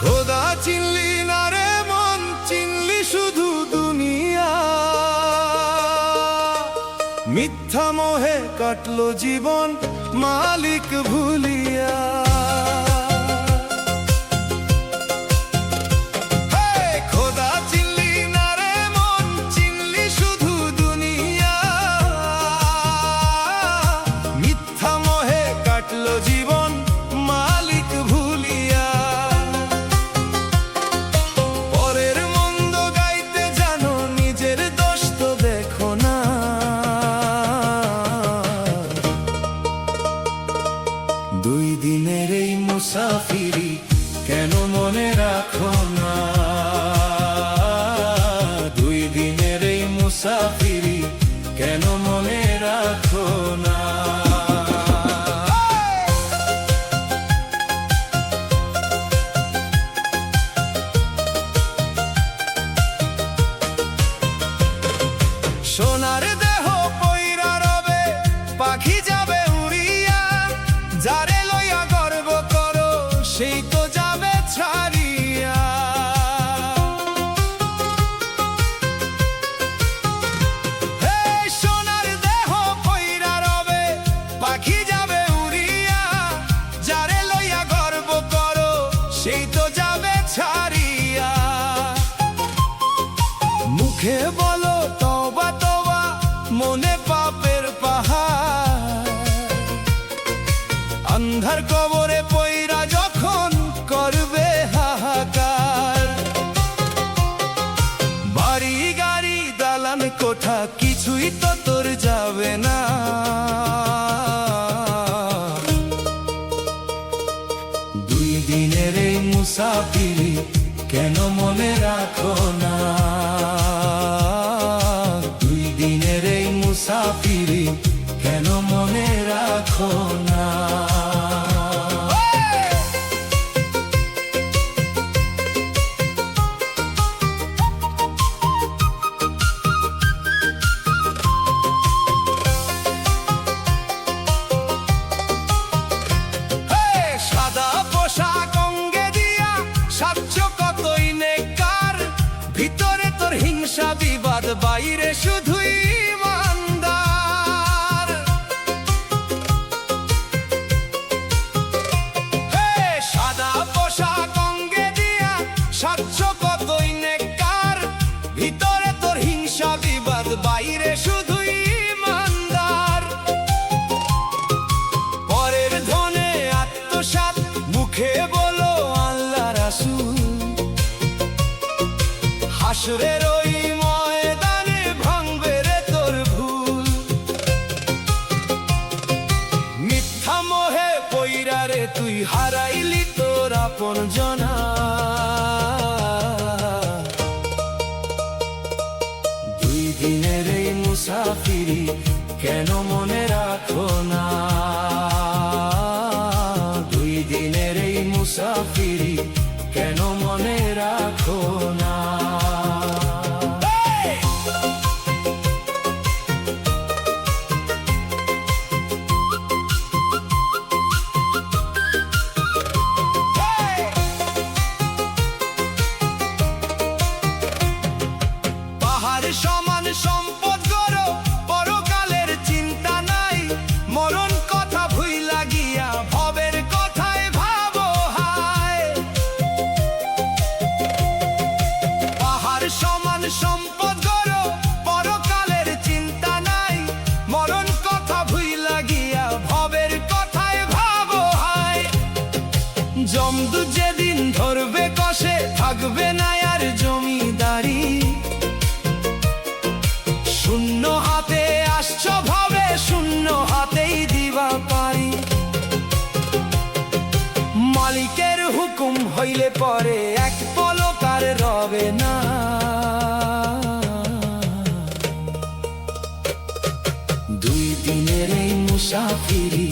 খোদা চিনলি না রে মন, চিনলি শুধু দুনিয়া। মিথ্যা মোহে কাটলো জীবন মালিক ভুলিয়া। খোদা চিনলি না রে মন, চিনলি শুধু দুনিয়া। মিথ্যা মোহে কাটলো জীবন মালিক ভুলিয়া। পরের মন্দ গাইতে জানো, নিজের দোষ তো দেখো না। দুই দিনের এই মুসাফিরি কেন মনে রাখো না? দুই দিনের এই মুসাফিরি কেন মনে রাখো না? সোনার দেহ পইরা রবে, পাখি যাবে উড়িয়া। যারে লইয়া গর্ব করো, সেই তো যাবে ছাড়িয়া। সোনার দেহ পইরা রবে, পাখি যাবে উড়িয়া। যারে লইয়া গর্ব করো, সেই তো যাবে ছাড়িয়া। মুখে বলো তওবা তওবা, মনে পাপের পাহাড়। অন্ধার কবরে পইরা যখন করবে হাহাকার। বাড়ি গাড়ি দালান কোঠা কিছুই তো তোর যাবে না। দুই দিনের এই মুসাফিরি কেন মনে রাখো না? দুই দিনের এই মুসাফিরি কেন মনে রাখো না? সাদা পোশাক অঙ্গে দিয়া সাচ্য কতই নেকার। ভিতরে তোর হিংসা বিবাদ, বাইরে শুধুই ইমানদার। সাদা পোশাক অঙ্গে দিয়া সাচ্য কতই নেকার। ভিতরে তোর হিংসা বিবাদ, বাইরে শুধুই ইমানদার। পরের ধনে আত্মসাৎ, মুখে বলো আল্লাহ রাসূল। হাসরের ওই ময়দানে ভাঙবে রে তোর ভুল। মিথ্যা মোহে পইরা রে তুই হারাইলি তোর আপন জনা। দুই দিনের এই মুসাফিরি কেন মনে রাখো না? দুই দিনের এই মুসাফিরি কেন মনে রাখো না? পাহাড় সমান সম্পদ গড়ো, পরকালের চিন্তা নাই। মরণ কথা ভুইলা গিয়া ভবের কথায় ভাবো হায়। পাহাড় সমান সম্পদ গড়ো, পরকালের চিন্তা নাই। মরণ কথা ভুইলা গিয়া ভবের কথায় ভাবো হায়। জমদু যেদিন ধরবে কষে, থাকবে না আর জমিদারি। শূন্য হাতে আসছ ভাবে, শূন্য হাতেই দিবা পারি। মালিকের হুকুম হইলে পরে এক পলক আর রবে না। দুই দিনের এই মুসাফিরি